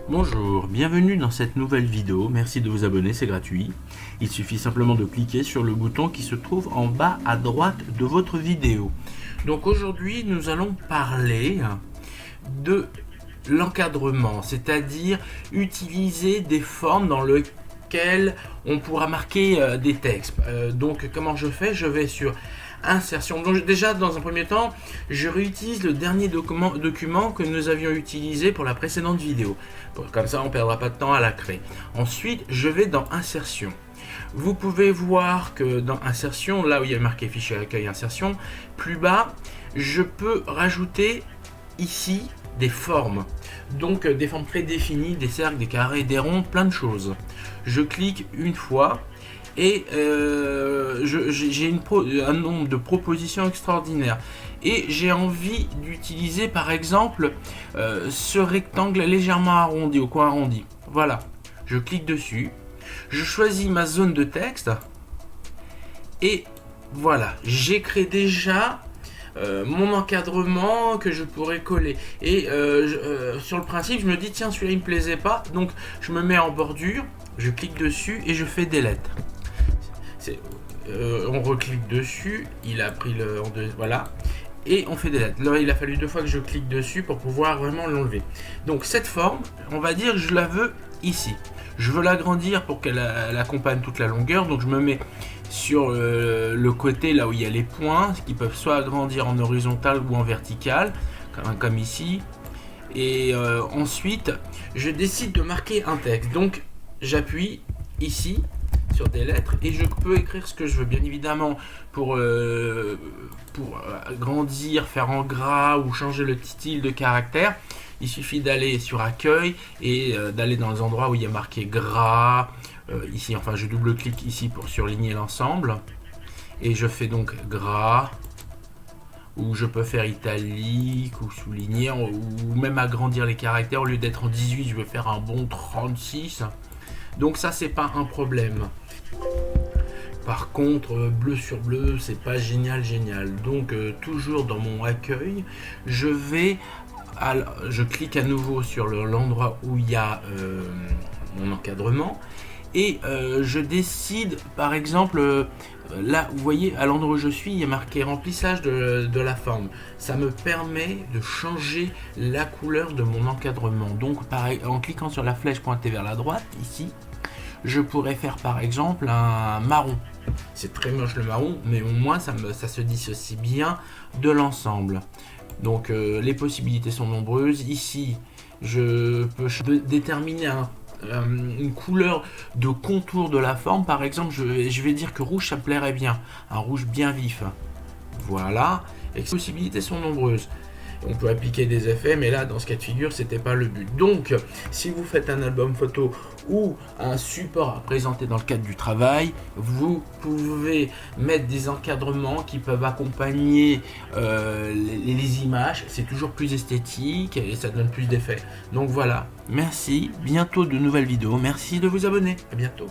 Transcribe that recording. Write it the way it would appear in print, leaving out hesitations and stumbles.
Bonjour, bienvenue dans cette nouvelle vidéo, merci de vous abonner, c'est gratuit. Il suffit simplement de cliquer sur le bouton qui se trouve en bas à droite de votre vidéo. Donc aujourd'hui nous allons parler de l'encadrement, c'est-à-dire utiliser des formes dans lesquelles on pourra marquer des textes. Donc comment je fais? Je vais sur insertion. Donc déjà dans un premier temps, je réutilise le dernier document que nous avions utilisé pour la précédente vidéo. Comme ça on ne perdra pas de temps à la créer. Ensuite je vais dans insertion. Vous pouvez voir que dans insertion, là où il y a marqué fichier accueil insertion, plus bas, je peux rajouter ici des formes. Donc des formes prédéfinies, des cercles, des carrés, des ronds, plein de choses. Je clique une fois et j'ai un nombre de propositions extraordinaires. Et j'ai envie d'utiliser par exemple ce rectangle légèrement arrondi, au coin arrondi. Voilà, je clique dessus, je choisis ma zone de texte et voilà, j'ai créé déjà mon encadrement que je pourrais coller. Et sur le principe, je me dis tiens, celui-là il me plaisait pas, donc je me mets en bordure, je clique dessus et je fais delete. On reclique dessus, il a pris voilà, et on fait delete. Là il a fallu 2 fois que je clique dessus pour pouvoir vraiment l'enlever. Donc cette forme, on va dire que je la veux ici. Je veux l'agrandir pour qu'elle accompagne toute la longueur, donc je me mets sur le côté là où il y a les points qui peuvent soit agrandir en horizontal ou en vertical, comme ici. Et ensuite je décide de marquer un texte, donc j'appuie ici sur des lettres et je peux écrire ce que je veux, bien évidemment pour agrandir, faire en gras ou changer le style de caractère. Il suffit d'aller sur accueil et d'aller dans les endroits où il y a marqué gras, ici, enfin je double-clique ici pour surligner l'ensemble et je fais donc gras, ou je peux faire italique ou souligner, ou même agrandir les caractères. Au lieu d'être en 18, je vais faire un bon 36. Donc ça c'est pas un problème. Par contre bleu sur bleu c'est pas génial. Donc toujours dans mon accueil, je clique à nouveau sur l'endroit où il y a mon encadrement et je décide par exemple là vous voyez à l'endroit où je suis il y a marqué remplissage de la forme. Ça me permet de changer la couleur de mon encadrement. Donc en cliquant sur la flèche pointée vers la droite ici, je pourrais faire par exemple un marron. C'est très moche le marron, mais au moins ça se dissocie bien de l'ensemble. Donc les possibilités sont nombreuses. Ici je peux déterminer une couleur de contour de la forme. Par exemple je vais dire que rouge ça me plairait bien, un rouge bien vif. Voilà, et les possibilités sont nombreuses. On peut appliquer des effets, mais là dans ce cas de figure c'était pas le but. Donc si vous faites un album photo ou un support à présenter dans le cadre du travail, vous pouvez mettre des encadrements qui peuvent accompagner les images. C'est toujours plus esthétique et ça donne plus d'effets. Donc voilà, merci, bientôt de nouvelles vidéos, merci de vous abonner, à bientôt.